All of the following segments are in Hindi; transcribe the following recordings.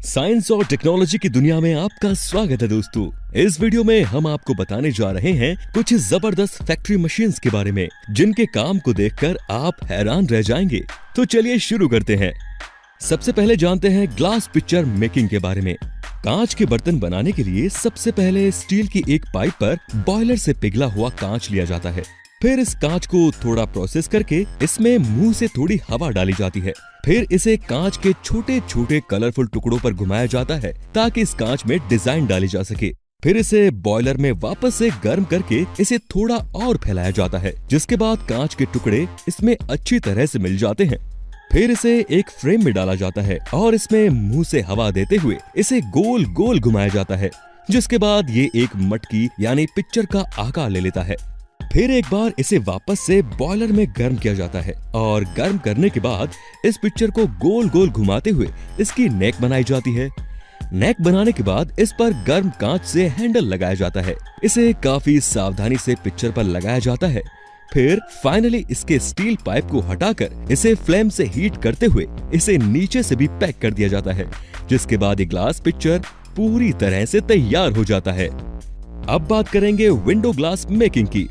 साइंस और टेक्नोलॉजी की दुनिया में आपका स्वागत है दोस्तों। इस वीडियो में हम आपको बताने जा रहे हैं कुछ जबरदस्त फैक्ट्री मशीन्स के बारे में जिनके काम को देखकर आप हैरान रह जाएंगे। तो चलिए शुरू करते हैं। सबसे पहले जानते हैं ग्लास पिक्चर मेकिंग के बारे में। कांच के बर्तन बनाने के लिए सबसे पहले स्टील की एक पाइप पर बॉयलर से पिघला हुआ कांच लिया जाता है। फिर इस कांच को थोड़ा प्रोसेस करके इसमें मुंह से थोड़ी हवा डाली जाती है। फिर इसे कांच के छोटे छोटे कलरफुल टुकड़ों पर घुमाया जाता है ताकि इस कांच में डिजाइन डाली जा सके। फिर इसे बॉयलर में वापस से गर्म करके इसे थोड़ा और फैलाया जाता है, जिसके बाद कांच के टुकड़े इसमें अच्छी तरह से मिल जाते हैं। फिर इसे एक फ्रेम में डाला जाता है और इसमें मुंह से हवा देते हुए इसे गोल गोल घुमाया जाता है, जिसके बाद ये एक मटकी यानी पिक्चर का आकार ले लेता है। फिर एक बार इसे वापस से बॉयलर में गर्म किया जाता है और गर्म करने के बाद इस पिक्चर को गोल गोल घुमाते हुए इसकी नेक बनाई जाती है। नेक बनाने के बाद इस पर गर्म कांच से हैंडल लगाया जाता है। इसे काफी सावधानी से पिक्चर पर लगाया जाता है। फिर फाइनली इसके स्टील पाइप को हटाकर इसे फ्लेम से हीट करते हुए इसे नीचे से भी पैक कर दिया जाता है, जिसके बाद ये ग्लास पिक्चर पूरी तरह से तैयार हो जाता है। अब बात करेंगे विंडो ग्लास मेकिंग की।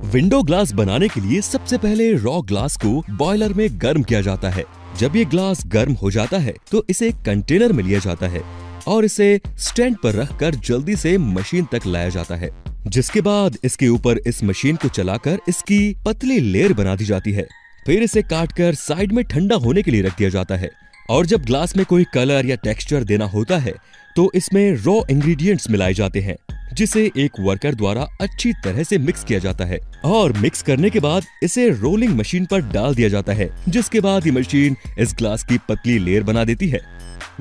विंडो ग्लास बनाने के लिए सबसे पहले रॉ ग्लास को बॉयलर में गर्म किया जाता है। जब ये ग्लास गर्म हो जाता है तो इसे एक कंटेनर में लिया जाता है और इसे स्टैंड पर रखकर जल्दी से मशीन तक लाया जाता है, जिसके बाद इसके ऊपर इस मशीन को चलाकर इसकी पतली लेयर बना दी जाती है। फिर इसे काटकर साइड में ठंडा होने के लिए रख दिया जाता है और जब ग्लास में कोई कलर या टेक्सचर देना होता है तो इसमें रॉ इंग्रेडिएंट्स मिलाए जाते हैं, जिसे एक वर्कर द्वारा अच्छी तरह से मिक्स किया जाता है और मिक्स करने के बाद इसे रोलिंग मशीन पर डाल दिया जाता है, जिसके बाद ये मशीन इस ग्लास की पतली लेयर बना देती है।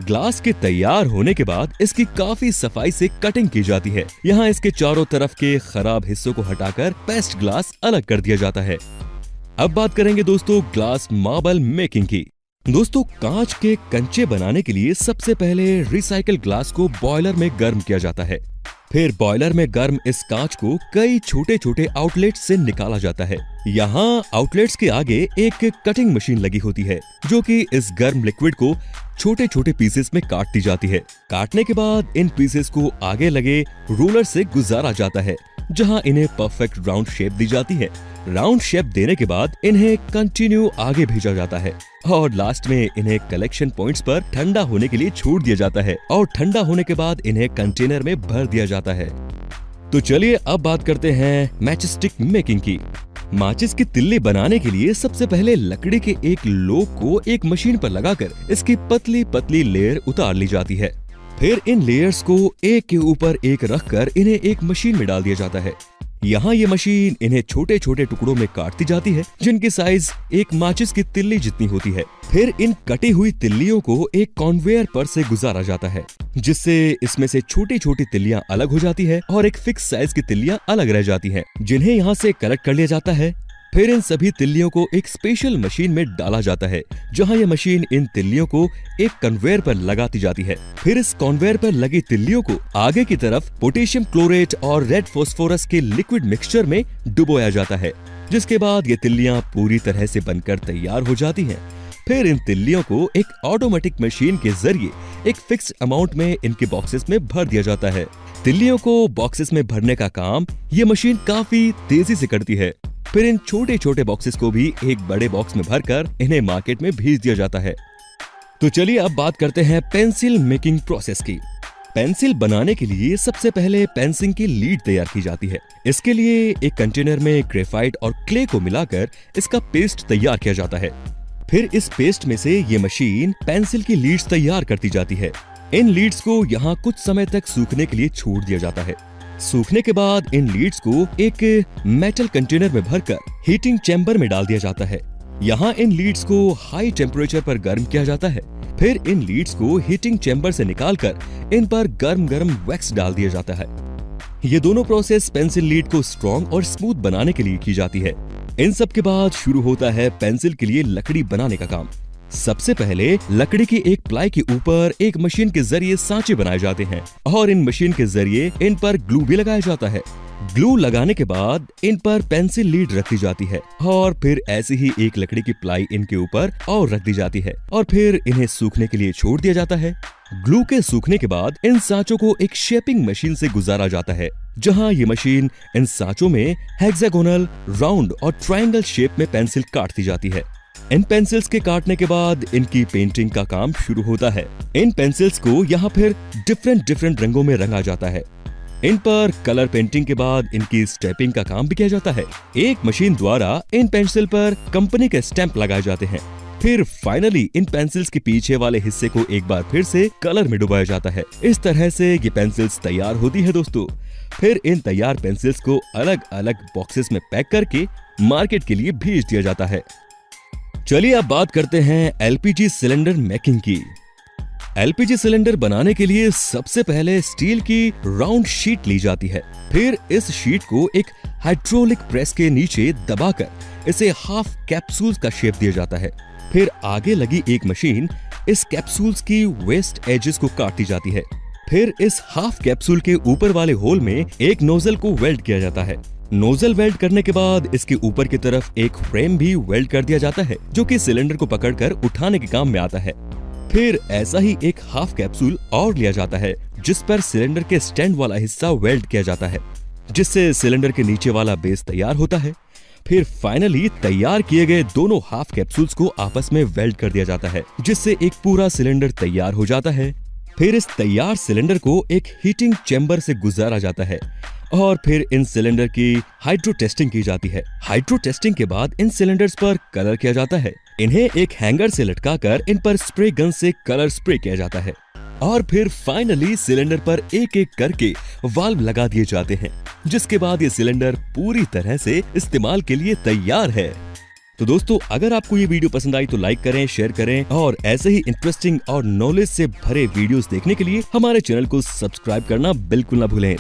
ग्लास के तैयार होने के बाद इसकी काफी सफाई से कटिंग की जाती है। यहाँ इसके चारों तरफ के खराब हिस्सों को हटाकर पेस्ट ग्लास अलग कर दिया जाता है। अब बात करेंगे दोस्तों ग्लास मार्बल मेकिंग की। दोस्तों, कांच के कंचे बनाने के लिए सबसे पहले रिसाइकल ग्लास को बॉयलर में गर्म किया जाता है। फिर बॉयलर में गर्म इस कांच को कई छोटे छोटे आउटलेट्स से निकाला जाता है। यहाँ आउटलेट्स के आगे एक कटिंग मशीन लगी होती है जो कि इस गर्म लिक्विड को छोटे छोटे पीसेस में काटती जाती है। काटने के बाद इन पीसेस को आगे लगे रोलर से गुजारा जाता है, जहाँ इन्हें परफेक्ट राउंड शेप दी जाती है। राउंड शेप देने के बाद इन्हें कंटिन्यू आगे भेजा जाता है और लास्ट में इन्हें कलेक्शन पॉइंट्स पर ठंडा होने के लिए छोड़ दिया जाता है और ठंडा होने के बाद इन्हें कंटेनर में भर दिया जाता है। तो चलिए अब बात करते हैं मैचस्टिक मेकिंग की। माचिस की तिल्ली बनाने के लिए सबसे पहले लकड़ी के एक लोग को एक मशीन पर लगाकर इसकी पतली पतली लेयर उतार ली जाती है। फिर इन लेयर्स को एक के ऊपर एक रखकर इन्हें एक मशीन में डाल दिया जाता है। यहाँ ये मशीन इन्हें छोटे छोटे टुकड़ों में काटती जाती है, जिनकी साइज एक माचिस की तिल्ली जितनी होती है। फिर इन कटी हुई तिल्लियों को एक कन्वेयर पर से गुजारा जाता है, जिससे इसमें से छोटी छोटी तिल्लियां अलग हो जाती है और एक फिक्स साइज की तिल्लियां अलग रह जाती हैं, जिन्हें यहाँ से कलेक्ट कर लिया जाता है। फिर इन सभी तिल्लियों को एक स्पेशल मशीन में डाला जाता है, जहां यह मशीन इन तिल्लियों को एक कन्वेयर पर लगाती जाती है। फिर इस कन्वेयर पर लगी तिल्लियों को आगे की तरफ पोटेशियम क्लोरेट और रेड फास्फोरस के लिक्विड मिक्सचर में डुबोया जाता है, जिसके बाद ये तिल्लियां पूरी तरह से बनकर तैयार हो जाती हैं। फिर इन तिल्लियों को एक ऑटोमेटिक मशीन के जरिए एक फिक्स अमाउंट में इनके बॉक्सेस में भर दिया जाता है। तिल्लियों को बॉक्सेस में भरने का काम ये मशीन काफी तेजी से करती है। फिर इन छोटे छोटे बॉक्सेस को भी एक बड़े बॉक्स में भरकर इन्हें मार्केट में भेज दिया जाता है। तो चलिए अब बात करते हैं पेंसिल मेकिंग प्रोसेस की। पेंसिल बनाने के लिए सबसे पहले पेंसिल की लीड तैयार की जाती है। इसके लिए एक कंटेनर में ग्रेफाइट और क्ले को मिलाकर इसका पेस्ट तैयार किया जाता है। फिर इस पेस्ट में से ये मशीन पेंसिल की लीड्स तैयार करती जाती है। इन लीड्स को यहाँ कुछ समय तक सूखने के लिए छोड़ दिया जाता है। सूखने के बाद इन लीड्स को एक मेटल कंटेनर में भरकर हीटिंग चैम्बर में डाल दिया जाता है। यहाँ इन लीड्स को हाई टेम्परेचर पर गर्म किया जाता है। फिर इन लीड्स को हीटिंग चैम्बर से निकालकर इन पर गर्म गर्म वैक्स डाल दिया जाता है। ये दोनों प्रोसेस पेंसिल लीड को स्ट्रॉन्ग और स्मूथ बनाने के लिए की जाती है। इन सब के बाद शुरू होता है पेंसिल के लिए लकड़ी बनाने का काम। सबसे पहले लकड़ी की एक प्लाई के ऊपर एक मशीन के जरिए सांचे बनाए जाते हैं और इन मशीन के जरिए इन पर ग्लू भी लगाया जाता है। ग्लू लगाने के बाद इन पर पेंसिल लीड रख दी जाती है और फिर ऐसी ही एक लकड़ी की प्लाई इनके ऊपर और रख दी जाती है और फिर इन्हें सूखने के लिए छोड़ दिया जाता है। ग्लू के सूखने के बाद इन सांचों को एक शेपिंग मशीन से गुजारा जाता है, जहां ये मशीन इन सांचों में हेक्सागोनल, राउंड और ट्रायंगल शेप में पेंसिल काटती जाती है। इन पेंसिल्स के काटने के बाद इनकी पेंटिंग का काम शुरू होता है। इन पेंसिल्स को यहाँ फिर डिफरेंट रंगों में रंगा जाता है। इन पर कलर पेंटिंग के बाद इनकी स्टैंपिंग का काम भी किया जाता है। एक मशीन द्वारा इन पेंसिल पर कंपनी के स्टैंप लगाए जाते हैं। फिर फाइनली इन पेंसिल्स के पीछे वाले हिस्से को एक बार फिर से कलर में डुबाया जाता है। इस तरह से ये पेंसिल्स तैयार होती है दोस्तों। फिर इन तैयार पेंसिल्स को अलग अलग बॉक्सेस में पैक करके मार्केट के लिए भेज दिया जाता है। चलिए अब बात करते हैं एलपीजी सिलेंडर मेकिंग की। एलपीजी सिलेंडर बनाने के लिए सबसे पहले स्टील की राउंड शीट ली जाती है। फिर इस शीट को एक हाइड्रोलिक प्रेस के नीचे दबाकर इसे हाफ कैप्सूल्स का शेप दिया जाता है। फिर आगे लगी एक मशीन इस कैप्सूल्स की वेस्ट एजेस को काटती जाती है। फिर इस हाफ कैप्सूल के ऊपर वाले होल में एक नोजल को वेल्ड किया जाता है। नोजल वेल्ड करने के बाद इसके ऊपर की तरफ एक फ्रेम भी वेल्ड कर दिया जाता है, जो कि सिलेंडर को पकड़कर उठाने के काम में आता है। फिर ऐसा ही एक हाफ कैप्सूल और लिया जाता है, जिस पर सिलेंडर के स्टैंड वाला हिस्सा वेल्ड किया जाता है, जिससे सिलेंडर के नीचे वाला बेस तैयार होता है। फिर फाइनली तैयार किए गए दोनों हाफ कैप्सूल्स को आपस में वेल्ड कर दिया जाता है, जिससे एक पूरा सिलेंडर तैयार हो जाता है। फिर इस तैयार सिलेंडर को एक हीटिंग चैम्बर से गुजारा जाता है और फिर इन सिलेंडर की हाइड्रो टेस्टिंग की जाती है। हाइड्रो टेस्टिंग के बाद इन सिलेंडर्स पर कलर किया जाता है। इन्हें एक हैंगर से लटकाकर इन पर स्प्रे गन से कलर स्प्रे किया जाता है और फिर फाइनली सिलेंडर पर एक एक करके वाल्व लगा दिए जाते हैं, जिसके बाद ये सिलेंडर पूरी तरह से इस्तेमाल के लिए तैयार है। तो दोस्तों, अगर आपको ये वीडियो पसंद आई तो लाइक करें, शेयर करें और ऐसे ही इंटरेस्टिंग और नॉलेज से भरे वीडियोस देखने के लिए हमारे चैनल को सब्सक्राइब करना बिल्कुल ना भूलें।